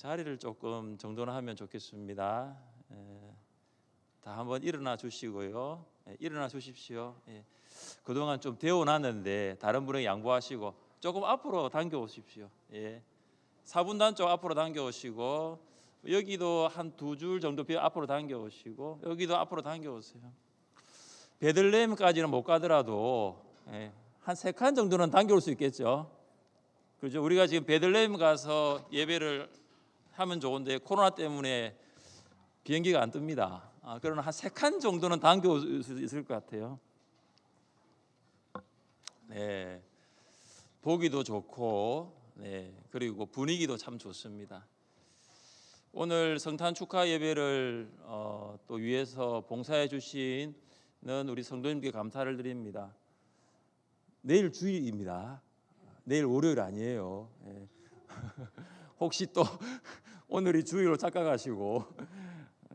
자리를 조금 정돈하면 좋겠습니다. 다 한번 일어나 주시고요. 일어나 주십시오. 그동안 좀 데워놨는데 다른 분에게 양보하시고 조금 앞으로 당겨 오십시오. 4분단 쪽 앞으로 당겨 오시고, 여기도 한 2줄 정도 앞으로 당겨 오시고, 여기도 앞으로 당겨 오세요. 베들레헴까지는 못 가더라도 한 3칸 정도는 당겨 올 수 있겠죠. 그죠? 우리가 지금 베들레헴 가서 예배를 하면 좋은데 코로나 때문에 비행기가 안 뜹니다. 그러나 한 3칸 정도는 당겨 올 수 있을 것 같아요. 보기도 좋고, 그리고 분위기도 참 좋습니다. 오늘 성탄 축하 예배를 또 위해서 봉사해 주신 우리 성도님께 감사를 드립니다. 내일 주일입니다. 내일 월요일 아니에요. 혹시 또 오늘이 주일로 착각하시고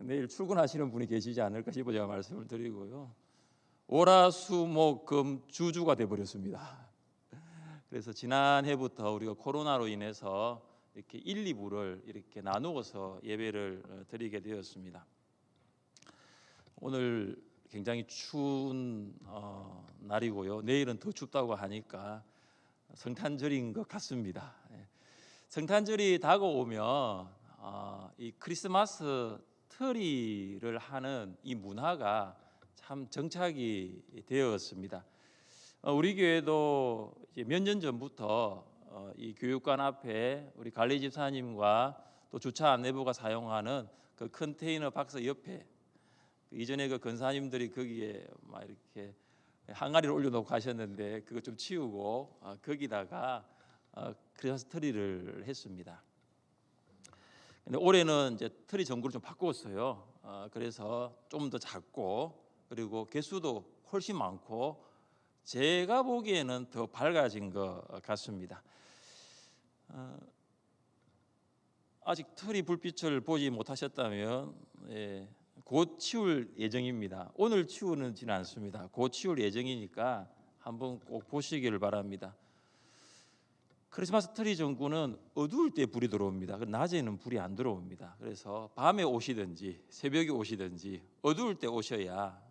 내일 출근하시는 분이 계시지 않을까 싶어 제가 말씀을 드리고요. 월화수목금 주주가 돼버렸습니다. 그래서 지난해부터 우리가 코로나로 인해서 이렇게 1, 2부를 이렇게 나누어서 예배를 드리게 되었습니다. 오늘 굉장히 추운 날이고요. 내일은 더 춥다고 하니까 성탄절인 것 같습니다. 성탄절이 다가오면 이 크리스마스 트리를 하는 이 문화가 참 정착이 되었습니다. 우리 교회도 몇 년 전부터 이 교육관 앞에 우리 관리 집사님과 또 주차 안내부가 사용하는 그 컨테이너 박스 옆에, 이전에 그 권사님들이 거기에 막 이렇게 항아리를 올려놓고 가셨는데 그거 좀 치우고 거기다가 크리스마스 트리를 했습니다. 근데 올해는 이제 트리 전구를 좀 바꿨어요. 그래서 좀 더 작고, 그리고 개수도 훨씬 많고, 제가 보기에는 더 밝아진 것 같습니다. 아직 트리 불빛을 보지 못하셨다면 곧 치울 예정입니다. 오늘 치우지는 않습니다. 곧 치울 예정이니까 한번 꼭 보시기를 바랍니다. 크리스마스 트리 전구는 어두울 때 불이 들어옵니다. 낮에는 불이 안 들어옵니다. 그래서 밤에 오시든지 새벽에 오시든지 어두울 때 오셔야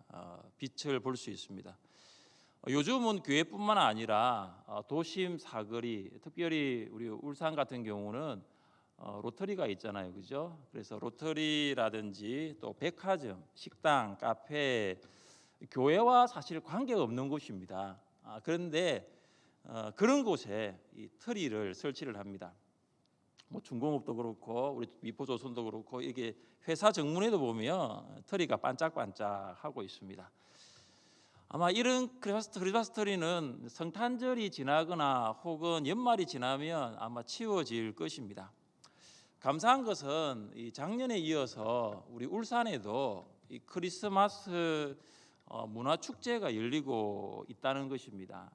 빛을 볼 수 있습니다. 요즘은 교회뿐만 아니라 도심 사거리, 특별히 우리 울산 같은 경우는 로터리가 있잖아요, 그죠? 그래서 로터리라든지 또 백화점, 식당, 카페, 교회와 사실 관계가 없는 곳입니다. 그런데 그런 곳에 이 트리를 설치를 합니다. 뭐 중공업도 그렇고 우리 미포조선도 그렇고, 이게 회사 정문에도 보면 트리가 반짝반짝하고 있습니다. 아마 이런 크리스마스 트리는 성탄절이 지나거나 혹은 연말이 지나면 아마 치워질 것입니다. 감사한 것은 이 작년에 이어서 우리 울산에도 이 크리스마스 문화 축제가 열리고 있다는 것입니다.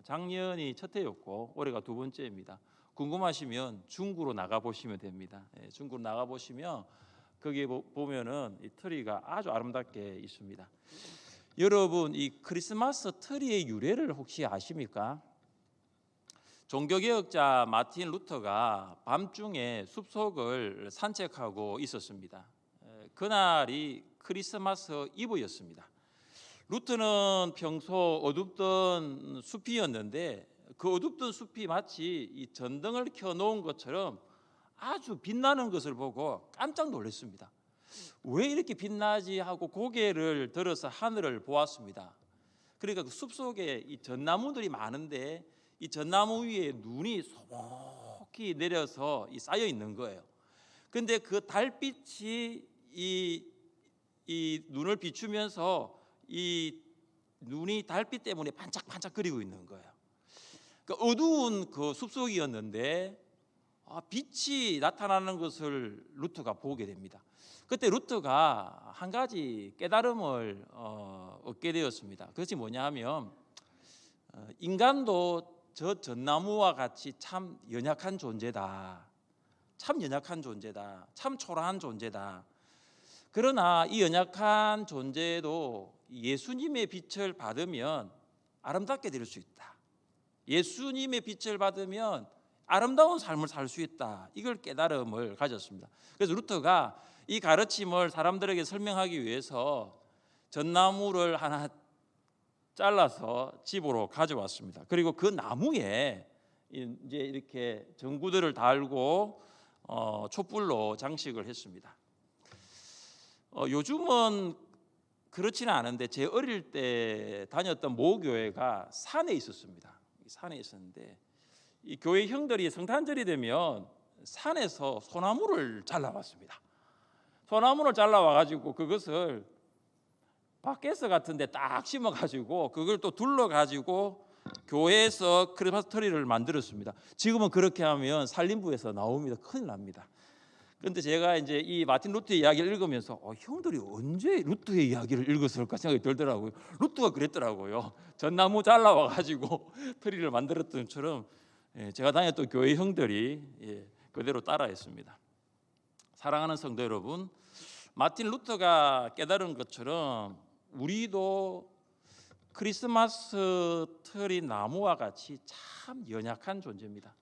작년이 첫 해였고 올해가 2번째입니다. 궁금하시면 중구로 나가 보시면 됩니다. 중구로 나가 보시면 거기에 보면은 이 트리가 아주 아름답게 있습니다. 여러분, 이 크리스마스 트리의 유래를 혹시 아십니까? 종교개혁자 마틴 루터가 밤중에 숲속을 산책하고 있었습니다. 그날이 크리스마스 이브였습니다. 루터는 평소 어둡던 숲이었는데 그 어둡던 숲이 마치 이 전등을 켜놓은 것처럼 아주 빛나는 것을 보고 깜짝 놀랐습니다. 왜 이렇게 빛나지 하고 고개를 들어서 하늘을 보았습니다. 그러니까 그 숲속에 이 전나무들이 많은데 이 전나무 위에 눈이 소복히 내려서 쌓여 있는 거예요. 근데 그 달빛이 이 눈을 비추면서 이 눈이 달빛 때문에 반짝반짝거리고 있는 거예요. 그러니까 어두운 그 숲속이었는데 빛이 나타나는 것을 루터가 보게 됩니다. 그때 루터가 한 가지 깨달음을 얻게 되었습니다. 그것이 뭐냐 하면 인간도 저 전나무와 같이 참 연약한 존재다. 참 연약한 존재다. 참 초라한 존재다. 그러나 이 연약한 존재도 예수님의 빛을 받으면 아름답게 될 수 있다. 예수님의 빛을 받으면 아름다운 삶을 살 수 있다. 이걸 깨달음을 가졌습니다. 그래서 루터가 이 가르침을 사람들에게 설명하기 위해서 전나무를 하나 잘라서 집으로 가져왔습니다. 그리고 그 나무에 이제 이렇게 전구들을 달고 촛불로 장식을 했습니다. 요즘은 그렇지는 않은데 제 어릴 때 다녔던 모교회가 산에 있었습니다. 산에 있었는데 이 교회 형들이 성탄절이 되면 산에서 소나무를 잘라왔습니다. 소나무를 잘라와가지고 그것을 밖에서 같은데 딱 심어가지고 그걸 또 둘러가지고 교회에서 크리스마스 트리를 만들었습니다. 지금은 그렇게 하면 산림부에서 나옵니다. 큰일 납니다. 그런데 제가 이제 이 마틴 루터의 이야기를 읽으면서 형들이 언제 루터의 이야기를 읽었을까 생각이 들더라고요. 루터가 그랬더라고요. 전나무 잘라와가지고 트리를 만들었던 것처럼 제가 다녔던 교회 형들이 그대로 따라했습니다. 사랑하는 성도 여러분, 마틴 루터가 깨달은 것처럼 우리도 크리스마스 트리 나무와 같이 참 연약한 존재입니다.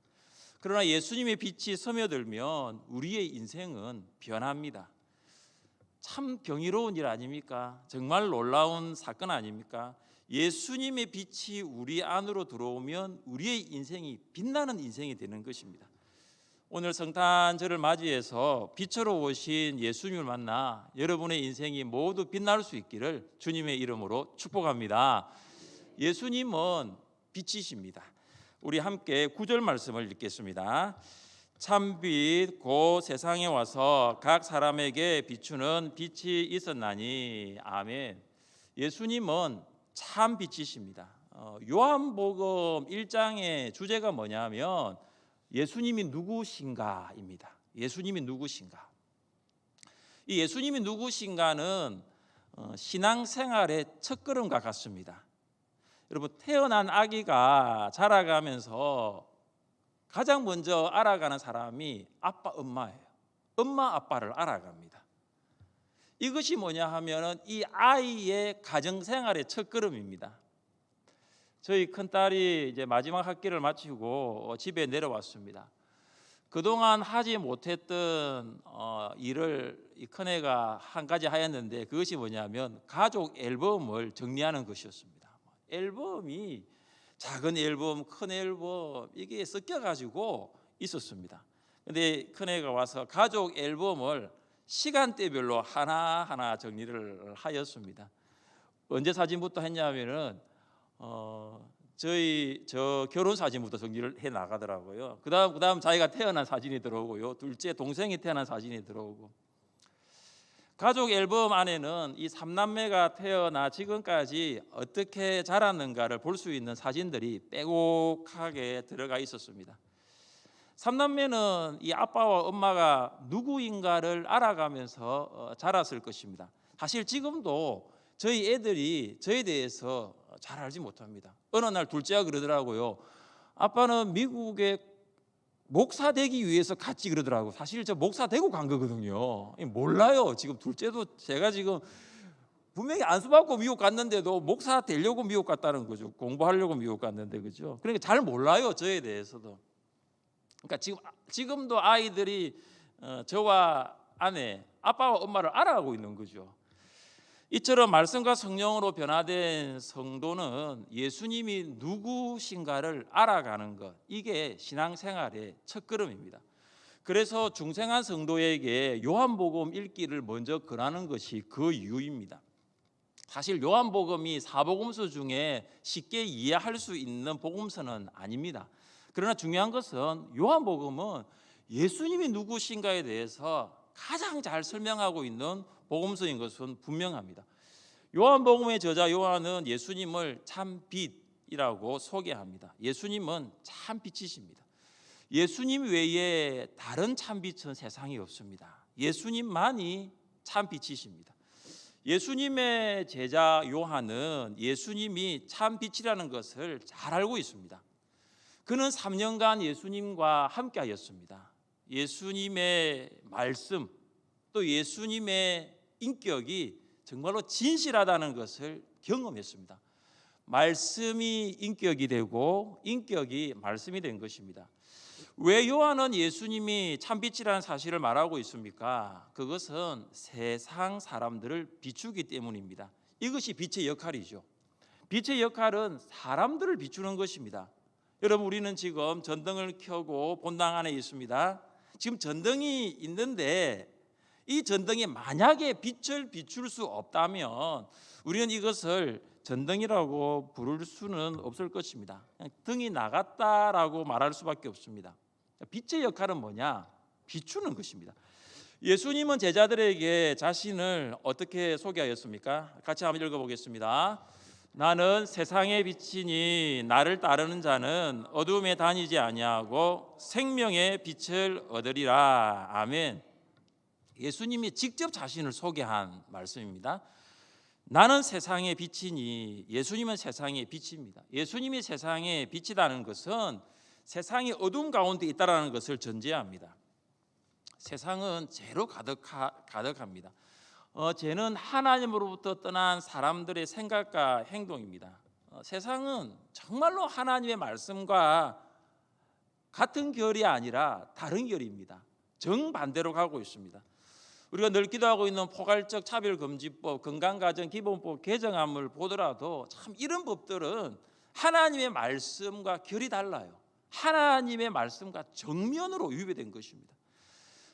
그러나 예수님의 빛이 스며들면 우리의 인생은 변합니다. 참 경이로운 일 아닙니까? 정말 놀라운 사건 아닙니까? 예수님의 빛이 우리 안으로 들어오면 우리의 인생이 빛나는 인생이 되는 것입니다. 오늘 성탄절을 맞이해서 빛으로 오신 예수님을 만나 여러분의 인생이 모두 빛날 수 있기를 주님의 이름으로 축복합니다. 예수님은 빛이십니다. 우리 함께 9절 말씀을 읽겠습니다. 참빛 곧 세상에 와서 각 사람에게 비추는 빛이 있었나니. 아멘. 예수님은 참 빛이십니다. 요한복음 1장의 주제가 뭐냐면 예수님이 누구신가입니다. 예수님이 누구신가? 이 예수님이 누구신가는 신앙생활의 첫걸음과 같습니다. 여러분, 태어난 아기가 자라가면서 가장 먼저 알아가는 사람이 아빠, 엄마예요. 엄마, 아빠를 알아갑니다. 이것이 뭐냐 하면은 이 아이의 가정생활의 첫걸음입니다. 저희 큰딸이 이제 마지막 학기를 마치고 집에 내려왔습니다. 그동안 하지 못했던 일을 이 큰애가 한 가지 하였는데 그것이 뭐냐면 가족 앨범을 정리하는 것이었습니다. 앨범이 작은 앨범, 큰 앨범 이게 섞여가지고 있었습니다. 근데 큰애가 와서 가족 앨범을 시간대별로 하나하나 정리를 하였습니다. 언제 사진부터 했냐면은 저 결혼 사진부터 정리를 해 나가더라고요. 그다음 자기가 태어난 사진이 들어오고요. 둘째 동생이 태어난 사진이 들어오고. 가족 앨범 안에는 이 3남매가 태어나 지금까지 어떻게 자랐는가를 볼 수 있는 사진들이 빼곡하게 들어가 있었습니다. 3남매는 이 아빠와 엄마가 누구인가를 알아가면서 자랐을 것입니다. 사실 지금도 저희 애들이 저에 대해서 잘 알지 못합니다. 어느 날 둘째가 그러더라고요. 아빠는 미국에 목사 되기 위해서 갔지 그러더라고요. 사실 저 목사 되고 간 거거든요. 몰라요. 지금 둘째도 제가 지금 분명히 안수받고 미국 갔는데도 목사 되려고 미국 갔다는 거죠. 공부하려고 미국 갔는데, 그죠? 그러니까 잘 몰라요. 저에 대해서도. 그러니까 지금도 아이들이 저와 아내, 아빠와 엄마를 알아가고 있는 거죠. 이처럼 말씀과 성령으로 변화된 성도는 예수님이 누구신가를 알아가는 것, 이게 신앙생활의 첫걸음입니다. 그래서 중생한 성도에게 요한복음 읽기를 먼저 권하는 것이 그 이유입니다. 사실 요한복음이 사복음서 중에 쉽게 이해할 수 있는 복음서는 아닙니다. 그러나 중요한 것은 요한복음은 예수님이 누구신가에 대해서 가장 잘 설명하고 있는 복음서인 것은 분명합니다. 요한복음의 저자 요한은 예수님을 참 빛이라고 소개합니다. 예수님은 참 빛이십니다. 예수님 외에 다른 참 빛은 세상에 없습니다. 예수님만이 참 빛이십니다. 예수님의 제자 요한은 예수님이 참 빛이라는 것을 잘 알고 있습니다. 그는 3년간 예수님과 함께하였습니다. 예수님의 말씀, 또 예수님의 인격이 정말로 진실하다는 것을 경험했습니다. 말씀이 인격이 되고 인격이 말씀이 된 것입니다. 왜 요한은 예수님이 참빛이라는 사실을 말하고 있습니까? 그것은 세상 사람들을 비추기 때문입니다. 이것이 빛의 역할이죠. 빛의 역할은 사람들을 비추는 것입니다. 여러분, 우리는 지금 전등을 켜고 본당 안에 있습니다. 지금 전등이 있는데 이 전등이 만약에 빛을 비출 수 없다면 우리는 이것을 전등이라고 부를 수는 없을 것입니다. 그냥 등이 나갔다라고 말할 수밖에 없습니다. 빛의 역할은 뭐냐? 비추는 것입니다. 예수님은 제자들에게 자신을 어떻게 소개하였습니까? 같이 한번 읽어보겠습니다. 나는 세상의 빛이니 나를 따르는 자는 어둠에 다니지 아니하고 생명의 빛을 얻으리라. 아멘. 예수님이 직접 자신을 소개한 말씀입니다. 나는 세상의 빛이니, 예수님은 세상의 빛입니다. 예수님이 세상의 빛이라는 것은 세상이 어둠 가운데 있다는 것을 전제합니다. 세상은 죄로 가득합니다. 죄는 하나님으로부터 떠난 사람들의 생각과 행동입니다. 세상은 정말로 하나님의 말씀과 같은 결이 아니라 다른 결입니다. 정반대로 가고 있습니다. 우리가 늘 기도하고 있는 포괄적 차별금지법, 건강가정기본법 개정안을 보더라도 참 이런 법들은 하나님의 말씀과 결이 달라요. 하나님의 말씀과 정면으로 위배된 것입니다.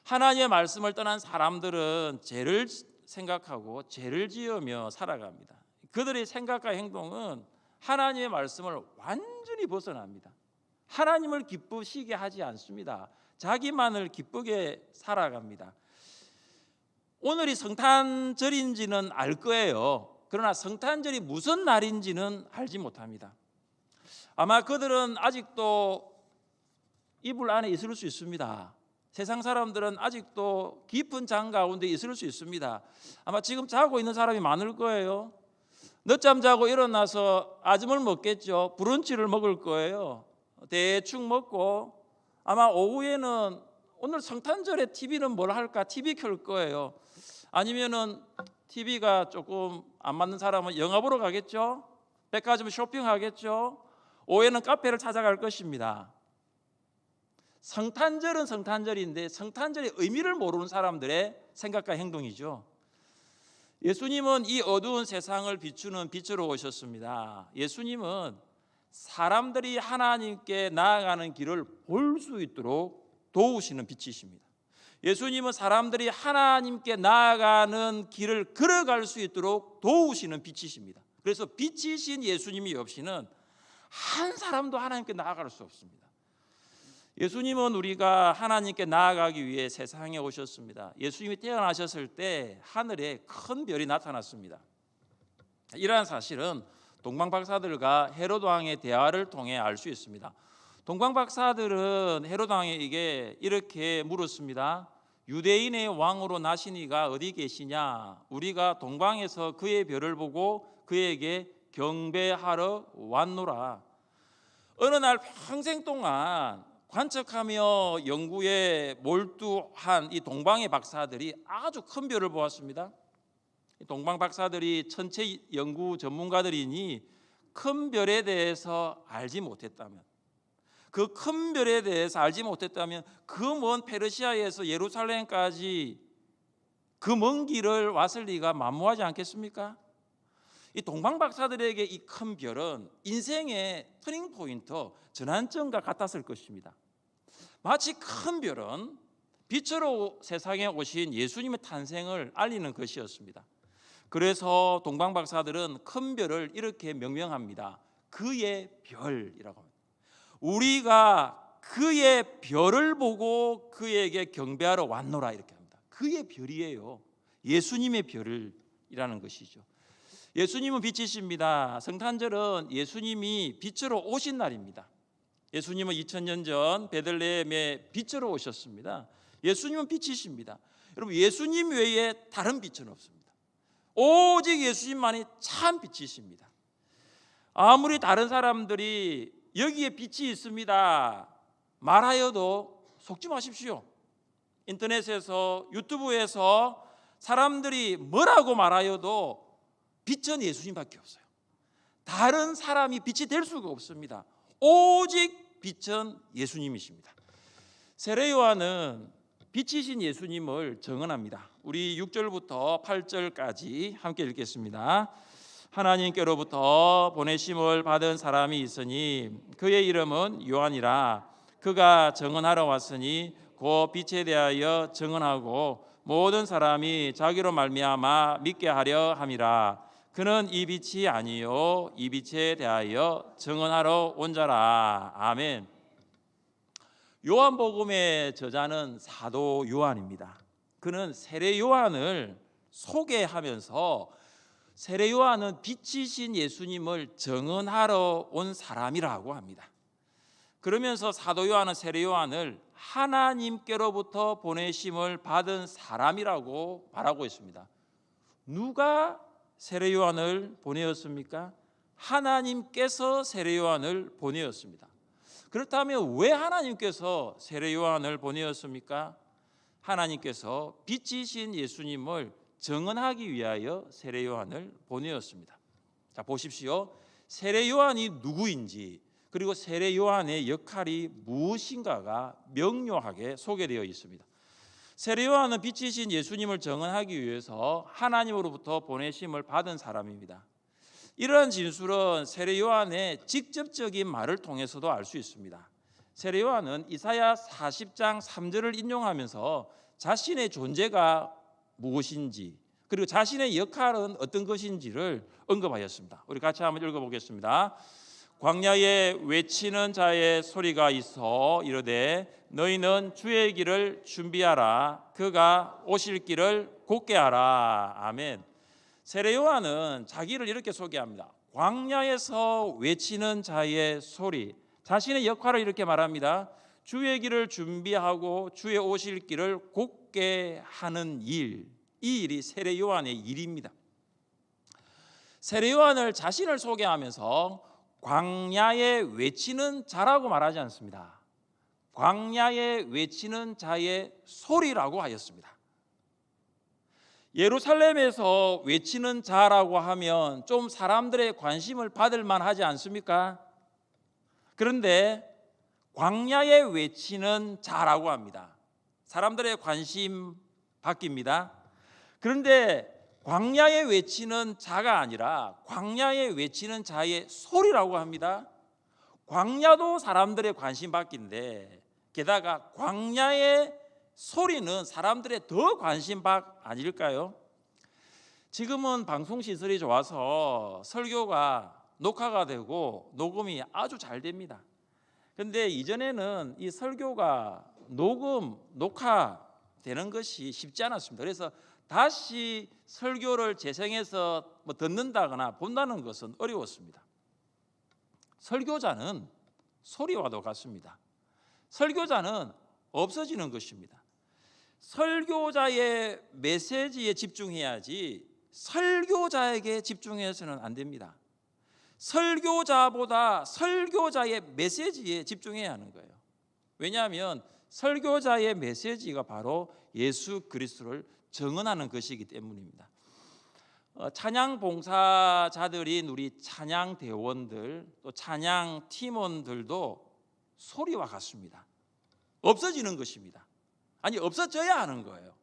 하나님의 말씀을 떠난 사람들은 죄를 생각하고 죄를 지으며 살아갑니다. 그들의 생각과 행동은 하나님의 말씀을 완전히 벗어납니다. 하나님을 기쁘시게 하지 않습니다. 자기만을 기쁘게 살아갑니다. 오늘이 성탄절인지는 알 거예요. 그러나 성탄절이 무슨 날인지는 알지 못합니다. 아마 그들은 아직도 이불 안에 있을 수 있습니다. 세상 사람들은 아직도 깊은 잠 가운데 있을 수 있습니다. 아마 지금 자고 있는 사람이 많을 거예요. 늦잠 자고 일어나서 아침을 먹겠죠. 브런치를 먹을 거예요. 대충 먹고 아마 오후에는 오늘 성탄절에 TV는 뭘 할까? TV 켤 거예요. 아니면은 TV가 조금 안 맞는 사람은 영화 보러 가겠죠. 백화점 쇼핑하겠죠. 오후에는 카페를 찾아갈 것입니다. 성탄절은 성탄절인데 성탄절의 의미를 모르는 사람들의 생각과 행동이죠. 예수님은 이 어두운 세상을 비추는 빛으로 오셨습니다. 예수님은 사람들이 하나님께 나아가는 길을 볼 수 있도록 도우시는 빛이십니다. 예수님은 사람들이 하나님께 나아가는 길을 걸어갈 수 있도록 도우시는 빛이십니다. 그래서 빛이신 예수님이 없이는 한 사람도 하나님께 나아갈 수 없습니다. 예수님은 우리가 하나님께 나아가기 위해 세상에 오셨습니다. 예수님이 태어나셨을 때 하늘에 큰 별이 나타났습니다. 이러한 사실은 동방박사들과 헤로드 왕의 대화를 통해 알 수 있습니다. 동방박사들은 헤로드 왕에게 이렇게 물었습니다. 유대인의 왕으로 나신 이가 어디 계시냐? 우리가 동방에서 그의 별을 보고 그에게 경배하러 왔노라. 어느 날 평생 동안 관측하며 연구에 몰두한 이 동방의 박사들이 아주 큰 별을 보았습니다. 동방 박사들이 천체 연구 전문가들이니 큰 별에 대해서 알지 못했다면, 그 큰 별에 대해서 알지 못했다면 그 먼 페르시아에서 예루살렘까지 그 먼 길을 왔을 리가 만무하지 않겠습니까? 이 동방 박사들에게 이 큰 별은 인생의 터닝 포인트, 전환점과 같았을 것입니다. 마치 큰 별은 빛으로 세상에 오신 예수님의 탄생을 알리는 것이었습니다. 그래서 동방 박사들은 큰 별을 이렇게 명명합니다. 그의 별이라고 합니다. 우리가 그의 별을 보고 그에게 경배하러 왔노라 이렇게 합니다. 그의 별이에요. 예수님의 별이라는 것이죠. 예수님은 빛이십니다. 성탄절은 예수님이 빛으로 오신 날입니다. 예수님은 2000년 전 베들레헴에 빛으로 오셨습니다. 예수님은 빛이십니다. 여러분, 예수님 외에 다른 빛은 없습니다. 오직 예수님만이 참 빛이십니다. 아무리 다른 사람들이 여기에 빛이 있습니다 말하여도 속지 마십시오. 인터넷에서 유튜브에서 사람들이 뭐라고 말하여도 빛은 예수님밖에 없어요. 다른 사람이 빛이 될 수가 없습니다. 오직 빛은 예수님이십니다. 세례 요한은 빛이신 예수님을 증언합니다. 우리 6절부터 8절까지 함께 읽겠습니다. 하나님께로부터 보내심을 받은 사람이 있으니 그의 이름은 요한이라. 그가 증언하러 왔으니 곧 빛에 대하여 증언하고 모든 사람이 자기로 말미암아 믿게 하려 함이라. 그는 이 빛이 아니요 이 빛에 대하여 증언하러 온 자라. 아멘. 요한복음의 저자는 사도 요한입니다. 그는 세례 요한을 소개하면서 세례 요한은 빛이신 예수님을 증언하러 온 사람이라고 합니다. 그러면서 사도 요한은 세례 요한을 하나님께로부터 보내심을 받은 사람이라고 말하고 있습니다. 누가 세례 요한을 보내었습니까? 하나님께서 세례 요한을 보내었습니다. 그렇다면 왜 하나님께서 세례 요한을 보내었습니까? 하나님께서 빛이신 예수님을 증언하기 위하여 세례 요한을 보내었습니다. 자, 보십시오. 세례 요한이 누구인지 그리고 세례 요한의 역할이 무엇인가가 명료하게 소개되어 있습니다. 세례 요한은 빛이신 예수님을 증언하기 위해서 하나님으로부터 보내심을 받은 사람입니다. 이러한 진술은 세례 요한의 직접적인 말을 통해서도 알 수 있습니다. 세례 요한은 이사야 40장 3절을 인용하면서 자신의 존재가 무엇인지 그리고 자신의 역할은 어떤 것인지를 언급하였습니다. 우리 같이 한번 읽어보겠습니다. 광야에 외치는 자의 소리가 있어 이르되 너희는 주의 길을 준비하라. 그가 오실 길을 곧게 하라. 아멘. 세례 요한은 자기를 이렇게 소개합니다. 광야에서 외치는 자의 소리, 자신의 역할을 이렇게 말합니다. 주의 길을 준비하고 주의 오실 길을 곧게 하는 일, 이 일이 세례 요한의 일입니다. 세례 요한을 자신을 소개하면서 광야에 외치는 자라고 말하지 않습니다. 광야에 외치는 자의 소리라고 하였습니다. 예루살렘에서 외치는 자라고 하면 좀 사람들의 관심을 받을 만하지 않습니까? 그런데 광야에 외치는 자라고 합니다. 사람들의 관심 바뀝니다. 그런데 광야에 외치는 자가 아니라 광야에 외치는 자의 소리라고 합니다. 광야도 사람들의 관심 받기인데 게다가 광야의 소리는 사람들의 더 관심박 아닐까요? 지금은 방송 시설이 좋아서 설교가 녹화가 되고 녹음이 아주 잘 됩니다. 그런데 이전에는 이 설교가 녹화되는 것이 쉽지 않았습니다. 그래서 다시 설교를 재생해서 듣는다거나 본다는 것은 어려웠습니다. 설교자는 소리와도 같습니다. 설교자는 없어지는 것입니다. 설교자의 메시지에 집중해야지 설교자에게 집중해서는 안 됩니다. 설교자보다 설교자의 메시지에 집중해야 하는 거예요. 왜냐하면 설교자의 메시지가 바로 예수 그리스도를 증언하는 것이기 때문입니다. 찬양 봉사자들인 우리 찬양 대원들 또 찬양 팀원들도 소리와 같습니다. 없어지는 것입니다. 아니 없어져야 하는 거예요.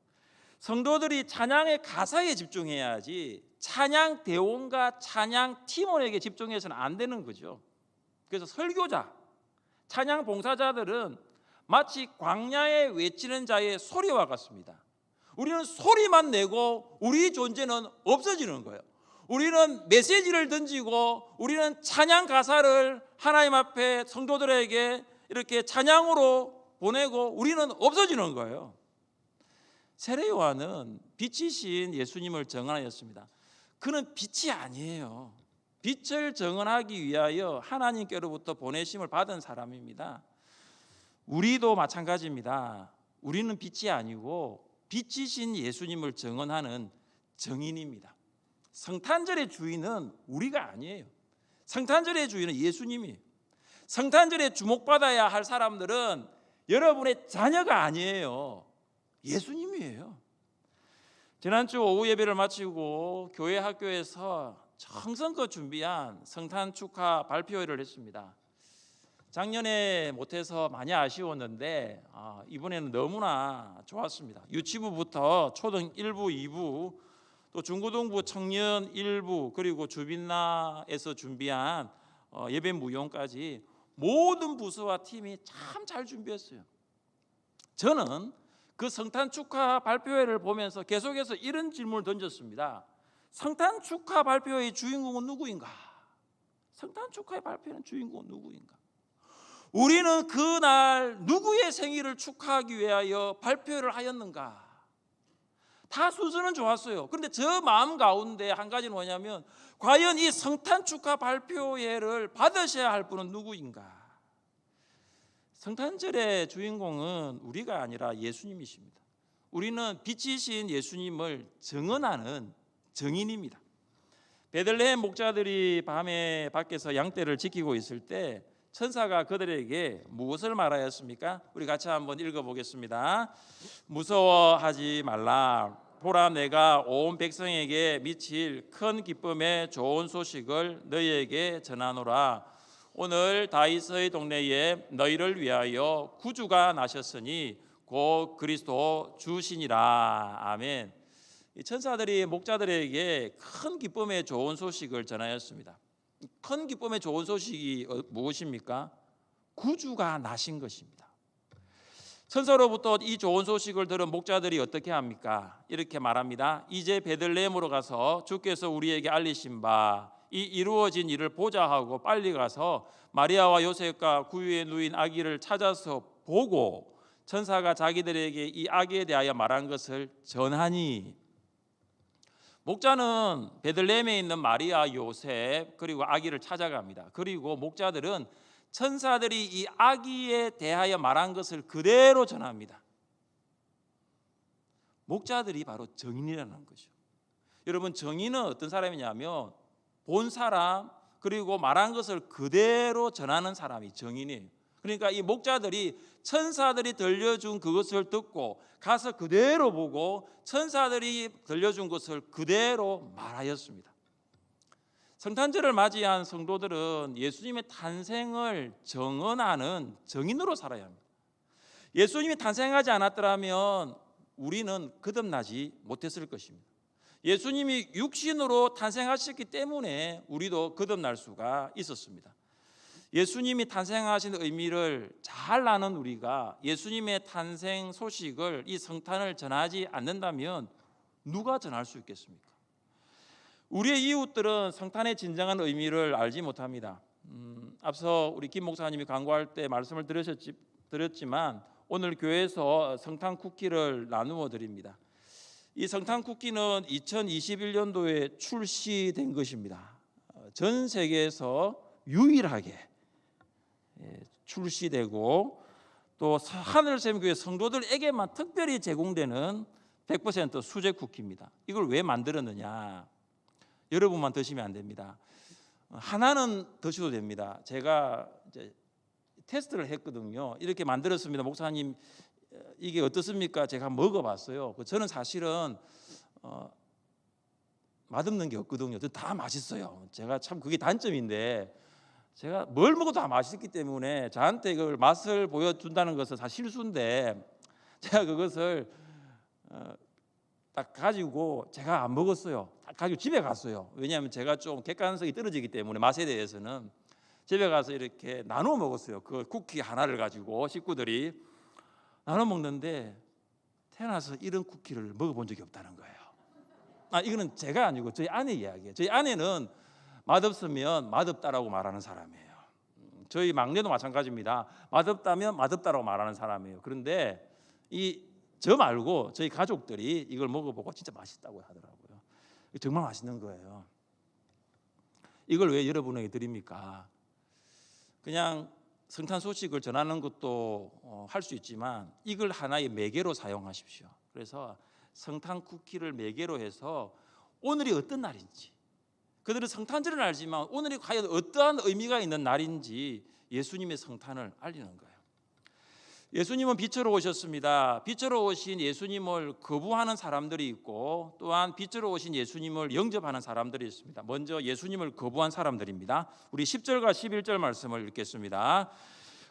성도들이 찬양의 가사에 집중해야지 찬양 대원과 찬양 팀원에게 집중해서는 안 되는 거죠. 그래서 설교자, 찬양 봉사자들은 마치 광야에 외치는 자의 소리와 같습니다. 우리는 소리만 내고 우리 존재는 없어지는 거예요. 우리는 메시지를 던지고 우리는 찬양 가사를 하나님 앞에 성도들에게 이렇게 찬양으로 보내고 우리는 없어지는 거예요. 세례 요한은 빛이신 예수님을 증언하였습니다. 그는 빛이 아니에요. 빛을 증언하기 위하여 하나님께로부터 보내심을 받은 사람입니다. 우리도 마찬가지입니다. 우리는 빛이 아니고 빛이신 예수님을 증언하는 증인입니다. 성탄절의 주인은 우리가 아니에요. 성탄절의 주인은 예수님이에요. 성탄절에 주목받아야 할 사람들은 여러분의 자녀가 아니에요. 예수님이에요. 지난주 오후 예배를 마치고 교회 학교에서 정성껏 준비한 성탄 축하 발표회를 했습니다. 작년에 못해서 많이 아쉬웠는데 이번에는 너무나 좋았습니다. 유치부부터 초등 1부, 2부, 또 중고등부 청년 1부, 그리고 주빈나에서 준비한 예배 무용까지 모든 부서와 팀이 참 잘 준비했어요. 저는 그 성탄 축하 발표회를 보면서 계속해서 이런 질문을 던졌습니다. 성탄 축하 발표회의 주인공은 누구인가? 성탄 축하의 발표회는 주인공은 누구인가? 우리는 그날 누구의 생일을 축하하기 위하여 발표를 하였는가? 다 순서는 좋았어요. 그런데 저 마음 가운데 한 가지는 뭐냐면 과연 이 성탄 축하 발표회를 받으셔야 할 분은 누구인가? 성탄절의 주인공은 우리가 아니라 예수님이십니다. 우리는 빛이신 예수님을 증언하는 증인입니다. 베들레헴 목자들이 밤에 밖에서 양떼를 지키고 있을 때 천사가 그들에게 무엇을 말하였습니까? 우리 같이 한번 읽어보겠습니다. 무서워하지 말라. 보라, 내가 온 백성에게 미칠 큰 기쁨의 좋은 소식을 너희에게 전하노라. 오늘 다윗의 동네에 너희를 위하여 구주가 나셨으니 곧 그리스도 주시니라. 아멘. 이 천사들이 목자들에게 큰 기쁨의 좋은 소식을 전하였습니다. 큰 기쁨의 좋은 소식이 무엇입니까? 구주가 나신 것입니다. 천사로부터 이 좋은 소식을 들은 목자들이 어떻게 합니까? 이렇게 말합니다. 이제 베들레헴으로 가서 주께서 우리에게 알리신 바 이 이루어진 일을 보자 하고 빨리 가서 마리아와 요셉과 구유에 누인 아기를 찾아서 보고 천사가 자기들에게 이 아기에 대하여 말한 것을 전하니, 목자는 베들레헴에 있는 마리아, 요셉 그리고 아기를 찾아갑니다. 그리고 목자들은 천사들이 이 아기에 대하여 말한 것을 그대로 전합니다. 목자들이 바로 정인이라는 거죠. 여러분, 정인은 어떤 사람이냐면 본 사람 그리고 말한 것을 그대로 전하는 사람이 정인이에요. 그러니까 이 목자들이 천사들이 들려준 그것을 듣고 가서 그대로 보고 천사들이 들려준 것을 그대로 말하였습니다. 성탄절을 맞이한 성도들은 예수님의 탄생을 증언하는 증인으로 살아야 합니다. 예수님이 탄생하지 않았더라면 우리는 거듭나지 못했을 것입니다. 예수님이 육신으로 탄생하셨기 때문에 우리도 거듭날 수가 있었습니다. 예수님이 탄생하신 의미를 잘 아는 우리가 예수님의 탄생 소식을, 이 성탄을 전하지 않는다면 누가 전할 수 있겠습니까? 우리의 이웃들은 성탄의 진정한 의미를 알지 못합니다. 앞서 우리 김 목사님이 강구할 때 말씀을 드렸지만 오늘 교회에서 성탄 쿠키를 나누어 드립니다. 이 성탄 쿠키는 2021년도에 출시된 것입니다. 전 세계에서 유일하게 출시되고 또 하늘샘교회 성도들에게만 특별히 제공되는 100% 수제 쿠키입니다. 이걸 왜 만들었느냐? 여러분만 드시면 안 됩니다. 하나는 드셔도 됩니다. 제가 이제 테스트를 했거든요. 이렇게 만들었습니다. 목사님, 이게 어떻습니까? 제가 먹어봤어요. 저는 사실은 맛없는 게 없거든요. 다 맛있어요. 제가 참 그게 단점인데, 제가 뭘 먹어도 다 맛있기 때문에 저한테 그걸 맛을 보여준다는 것은 사실 실수인데, 제가 그것을 딱 가지고 제가 안 먹었어요. 딱 가지고 집에 갔어요. 왜냐하면 제가 좀 객관성이 떨어지기 때문에 맛에 대해서는 집에 가서 이렇게 나눠 먹었어요. 그 쿠키 하나를 가지고 식구들이 나눠 먹는데 태어나서 이런 쿠키를 먹어본 적이 없다는 거예요. 이거는 제가 아니고 저희 아내 이야기예요. 저희 아내는 맛없으면 맛없다라고 말하는 사람이에요. 저희 막내도 마찬가지입니다. 맛없다면 맛없다라고 말하는 사람이에요. 그런데 저 말고 저희 가족들이 이걸 먹어보고 진짜 맛있다고 하더라고요. 정말 맛있는 거예요. 이걸 왜 여러분에게 드립니까? 그냥 성탄 소식을 전하는 것도 할 수 있지만 이걸 하나의 매개로 사용하십시오. 그래서 성탄 쿠키를 매개로 해서 오늘이 어떤 날인지, 그들은 성탄절은 알지만 오늘이 과연 어떠한 의미가 있는 날인지 예수님의 성탄을 알리는 거예요. 예수님은 빛으로 오셨습니다. 빛으로 오신 예수님을 거부하는 사람들이 있고 또한 빛으로 오신 예수님을 영접하는 사람들이 있습니다. 먼저 예수님을 거부한 사람들입니다. 우리 10절과 11절 말씀을 읽겠습니다.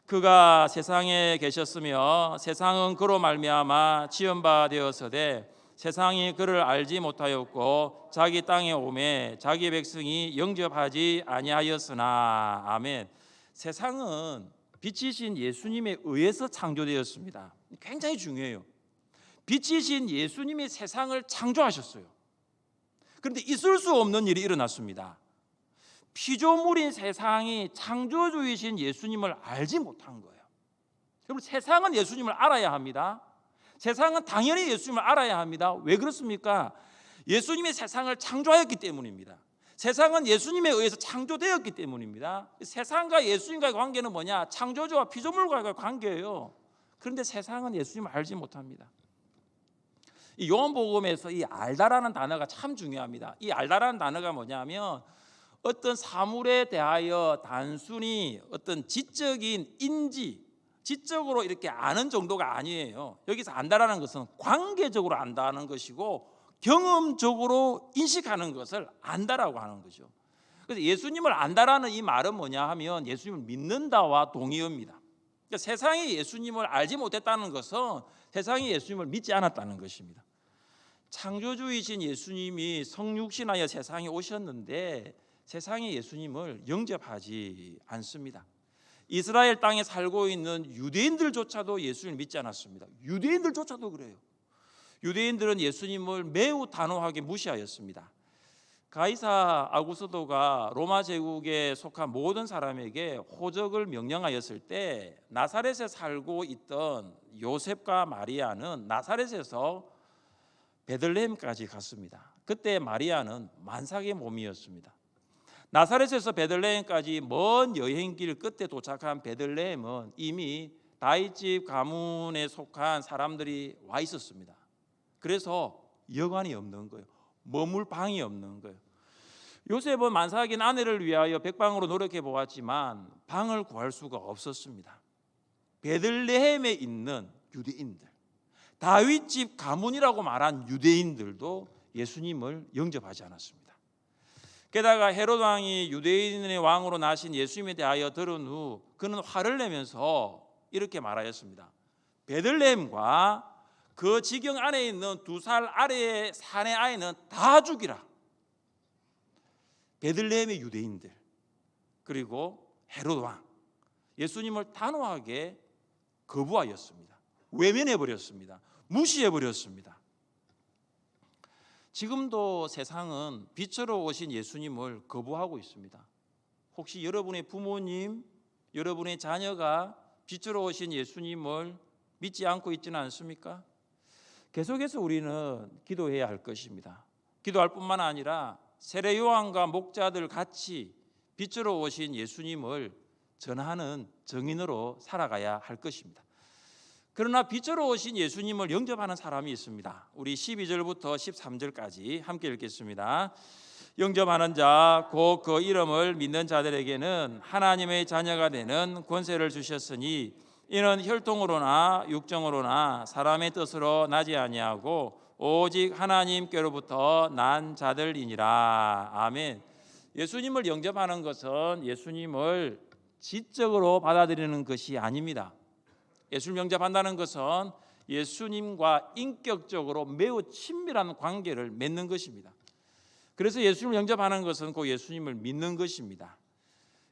그가 세상에 계셨으며 세상은 그로 말미암아 지은 바 되었으되 세상이 그를 알지 못하였고 자기 땅에 오매 자기 백성이 영접하지 아니하였으나. 아멘. 세상은 빛이신 예수님에 의해서 창조되었습니다. 굉장히 중요해요. 빛이신 예수님이 세상을 창조하셨어요. 그런데 있을 수 없는 일이 일어났습니다. 피조물인 세상이 창조주이신 예수님을 알지 못한 거예요. 여러분, 세상은 예수님을 알아야 합니다. 세상은 당연히 예수님을 알아야 합니다. 왜 그렇습니까? 예수님이 세상을 창조하였기 때문입니다. 세상은 예수님에 의해서 창조되었기 때문입니다. 세상과 예수님과의 관계는 뭐냐? 창조주와 피조물과의 관계예요. 그런데 세상은 예수님을 알지 못합니다. 이 요한복음에서 이 알다라는 단어가 참 중요합니다. 이 알다라는 단어가 뭐냐면 어떤 사물에 대하여 단순히 어떤 지적인 인지, 지적으로 이렇게 아는 정도가 아니에요. 여기서 안다라는 것은 관계적으로 안다는 것이고 경험적으로 인식하는 것을 안다라고 하는 거죠. 그래서 예수님을 안다라는 이 말은 뭐냐 하면 예수님을 믿는다와 동의어입니다. 그러니까 세상이 예수님을 알지 못했다는 것은 세상이 예수님을 믿지 않았다는 것입니다. 창조주이신 예수님이 성육신하여 세상에 오셨는데 세상이 예수님을 영접하지 않습니다. 이스라엘 땅에 살고 있는 유대인들조차도 예수님을 믿지 않았습니다. 유대인들조차도 그래요. 유대인들은 예수님을 매우 단호하게 무시하였습니다. 가이사 아구스도가 로마 제국에 속한 모든 사람에게 호적을 명령하였을 때 나사렛에 살고 있던 요셉과 마리아는 나사렛에서 베들레헴까지 갔습니다. 그때 마리아는 만삭의 몸이었습니다. 나사렛에서 베들레헴까지 먼 여행길 끝에 도착한 베들레헴은 이미 다윗집 가문에 속한 사람들이 와 있었습니다. 그래서 여관이 없는 거예요. 머물 방이 없는 거예요. 요셉은 만삭인 아내를 위하여 백방으로 노력해 보았지만 방을 구할 수가 없었습니다. 베들레헴에 있는 유대인들, 다윗집 가문이라고 말한 유대인들도 예수님을 영접하지 않았습니다. 게다가 헤롯 왕이 유대인의 왕으로 나신 예수님에 대하여 들은 후 그는 화를 내면서 이렇게 말하였습니다. 베들레헴과 그 지경 안에 있는 2살 아래의 사내 아이는 다 죽이라. 베들레헴의 유대인들 그리고 헤롯 왕 예수님을 단호하게 거부하였습니다. 외면해버렸습니다. 무시해버렸습니다. 지금도 세상은 빛으로 오신 예수님을 거부하고 있습니다. 혹시 여러분의 부모님, 여러분의 자녀가 빛으로 오신 예수님을 믿지 않고 있지는 않습니까? 계속해서 우리는 기도해야 할 것입니다. 기도할 뿐만 아니라 세례 요한과 목자들 같이 빛으로 오신 예수님을 전하는 증인으로 살아가야 할 것입니다. 그러나 빛으로 오신 예수님을 영접하는 사람이 있습니다. 우리 12절부터 13절까지 함께 읽겠습니다. 영접하는 자 곧 그 이름을 믿는 자들에게는 하나님의 자녀가 되는 권세를 주셨으니 이는 혈통으로나 육정으로나 사람의 뜻으로 나지 아니하고 오직 하나님께로부터 난 자들이니라. 아멘. 예수님을 영접하는 것은 예수님을 지적으로 받아들이는 것이 아닙니다. 예수를 영접한다는 것은 예수님과 인격적으로 매우 친밀한 관계를 맺는 것입니다. 그래서 예수님을 영접하는 것은 곧 예수님을 믿는 것입니다.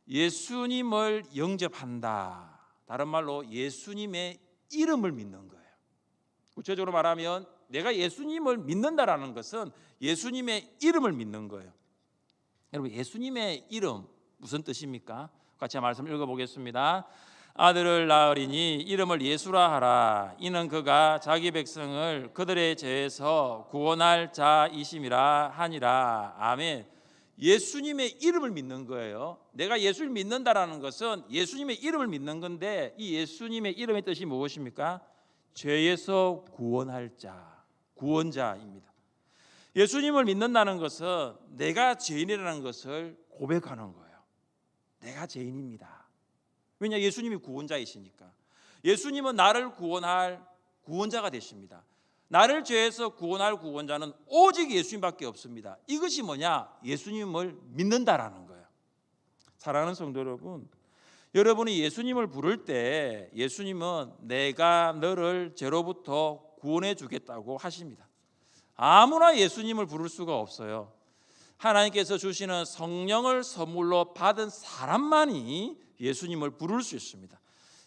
예수님을 영접한다. 다른 말로 예수님의 이름을 믿는 거예요. 구체적으로 말하면 내가 예수님을 믿는다라는 것은 예수님의 이름을 믿는 거예요. 여러분, 예수님의 이름 무슨 뜻입니까? 같이 말씀 읽어보겠습니다. 아들을 낳으리니 이름을 예수라 하라. 이는 그가 자기 백성을 그들의 죄에서 구원할 자이심이라 하니라. 아멘. 예수님의 이름을 믿는 거예요. 내가 예수를 믿는다라는 것은 예수님의 이름을 믿는 건데 이 예수님의 이름의 뜻이 무엇입니까? 죄에서 구원할 자, 구원자입니다. 예수님을 믿는다는 것은 내가 죄인이라는 것을 고백하는 거예요. 내가 죄인입니다. 왜냐? 예수님이 구원자이시니까. 예수님은 나를 구원할 구원자가 되십니다. 나를 죄에서 구원할 구원자는 오직 예수님밖에 없습니다. 이것이 뭐냐? 예수님을 믿는다라는 거예요. 사랑하는 성도 여러분, 여러분이 예수님을 부를 때 예수님은 내가 너를 죄로부터 구원해 주겠다고 하십니다. 아무나 예수님을 부를 수가 없어요. 하나님께서 주시는 성령을 선물로 받은 사람만이 예수님을 부를 수 있습니다.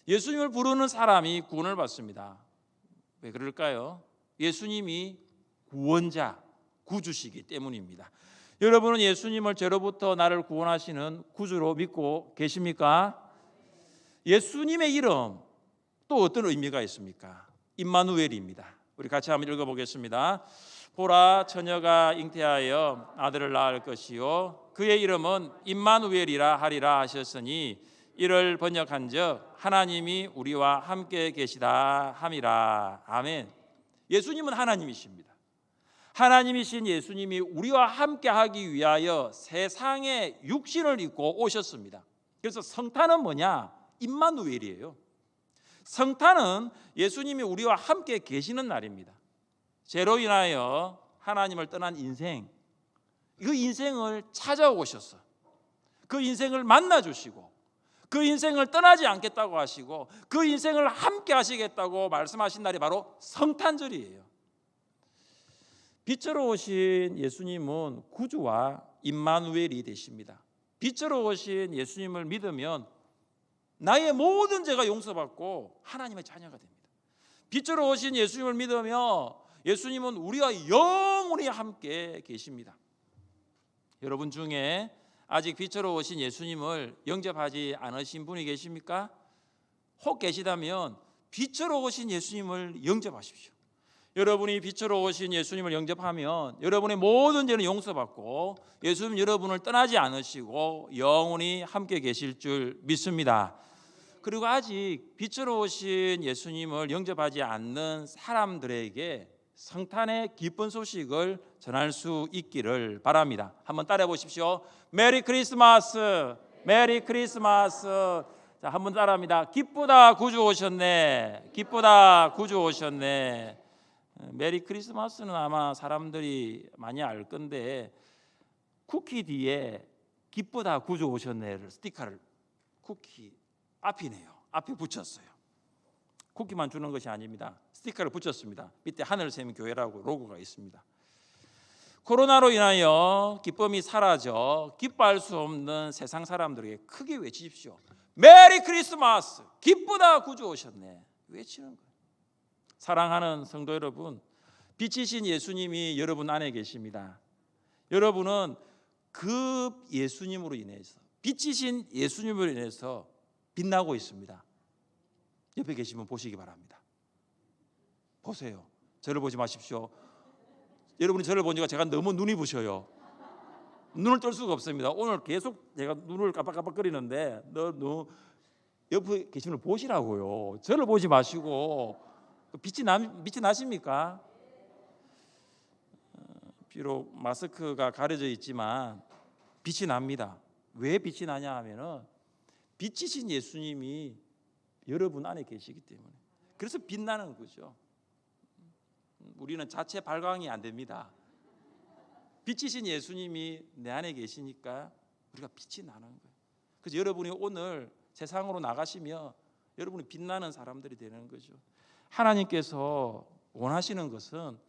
예수님을 부르는 사람이 구원을 받습니다. 왜 그럴까요? 예수님이 구원자, 구주시기 때문입니다. 여러분은 예수님을 죄로부터 나를 구원하시는 구주로 믿고 계십니까? 예수님의 이름 또 어떤 의미가 있습니까? 임마누엘입니다. 우리 같이 한번 읽어보겠습니다. 보라, 처녀가 잉태하여 아들을 낳을 것이요 그의 이름은 임마누엘이라 하리라 하셨으니 이를 번역한즉 하나님이 우리와 함께 계시다 함이라. 아멘. 예수님은 하나님이십니다. 하나님이신 예수님이 우리와 함께 하기 위하여 세상에 육신을 입고 오셨습니다. 그래서 성탄은 뭐냐? 임마누엘이에요. 성탄은 예수님이 우리와 함께 계시는 날입니다. 죄로 인하여 하나님을 떠난 인생, 그 인생을 찾아오셔서 그 인생을 만나주시고 그 인생을 떠나지 않겠다고 하시고 그 인생을 함께 하시겠다고 말씀하신 날이 바로 성탄절이에요. 빛으로 오신 예수님은 구주와 임마누엘이 되십니다. 빛으로 오신 예수님을 믿으면 나의 모든 죄가 용서받고 하나님의 자녀가 됩니다. 빛으로 오신 예수님을 믿으며 예수님은 우리와 영원히 함께 계십니다. 여러분 중에 아직 빛으로 오신 예수님을 영접하지 않으신 분이 계십니까? 혹 계시다면 빛으로 오신 예수님을 영접하십시오. 여러분이 빛으로 오신 예수님을 영접하면 여러분의 모든 죄는 용서받고 예수님 여러분을 떠나지 않으시고 영원히 함께 계실 줄 믿습니다. 그리고 아직 빛으로 오신 예수님을 영접하지 않는 사람들에게 성탄의 기쁜 소식을 전할 수 있기를 바랍니다. 한번 따라해 보십시오. 메리 크리스마스, 메리 크리스마스. 자, 한번 따라합니다. 기쁘다 구주 오셨네, 기쁘다 구주 오셨네. 메리 크리스마스는 아마 사람들이 많이 알 건데 쿠키 뒤에 기쁘다 구주 오셨네를 스티커를 쿠키 앞이네요. 앞에 붙였어요. 쿠키만 주는 것이 아닙니다. 스티커를 붙였습니다. 밑에 하늘샘 교회라고 로고가 있습니다. 코로나로 인하여 기쁨이 사라져 기뻐할 수 없는 세상 사람들에게 크게 외치십시오. 메리 크리스마스, 기쁘다 구주 오셨네. 외치는 거예요. 사랑하는 성도 여러분, 빛이신 예수님이 여러분 안에 계십니다. 여러분은 그 예수님으로 인해서, 빛이신 예수님으로 인해서 빛나고 있습니다. 옆에 계시면 보시기 바랍니다. 보세요. 저를 보지 마십시오. 여러분이 저를 보니까 제가 너무 눈이 부셔요. 눈을 뜰 수가 없습니다. 오늘 계속 제가 눈을 깜빡깜빡거리는데 너 옆에 계시는 분 보시라고요. 저를 보지 마시고. 빛이 나십니까? 비록 마스크가 가려져 있지만 빛이 납니다. 왜 빛이 나냐 하면은 빛이신 예수님이 여러분 안에 계시기 때문에. 그래서 빛나는 거죠. 우리는 자체 발광이 안 됩니다. 빛이신 예수님이 내 안에 계시니까 우리가 빛이 나는 거예요. 그래서 여러분이 오늘 세상으로 나가시면 여러분이 빛나는 사람들이 되는 거죠. 하나님께서 원하시는 것은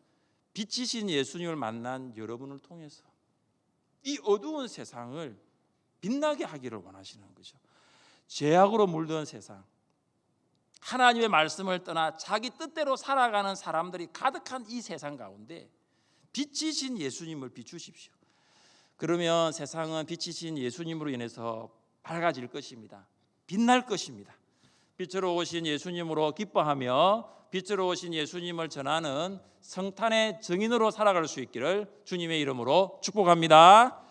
빛이신 예수님을 만난 여러분을 통해서 이 어두운 세상을 빛나게 하기를 원하시는 거죠. 죄악으로 물든 세상, 하나님의 말씀을 떠나 자기 뜻대로 살아가는 사람들이 가득한 이 세상 가운데 빛이신 예수님을 비추십시오. 그러면 세상은 빛이신 예수님으로 인해서 밝아질 것입니다. 빛날 것입니다. 빛으로 오신 예수님으로 기뻐하며 빛으로 오신 예수님을 전하는 성탄의 증인으로 살아갈 수 있기를 주님의 이름으로 축복합니다.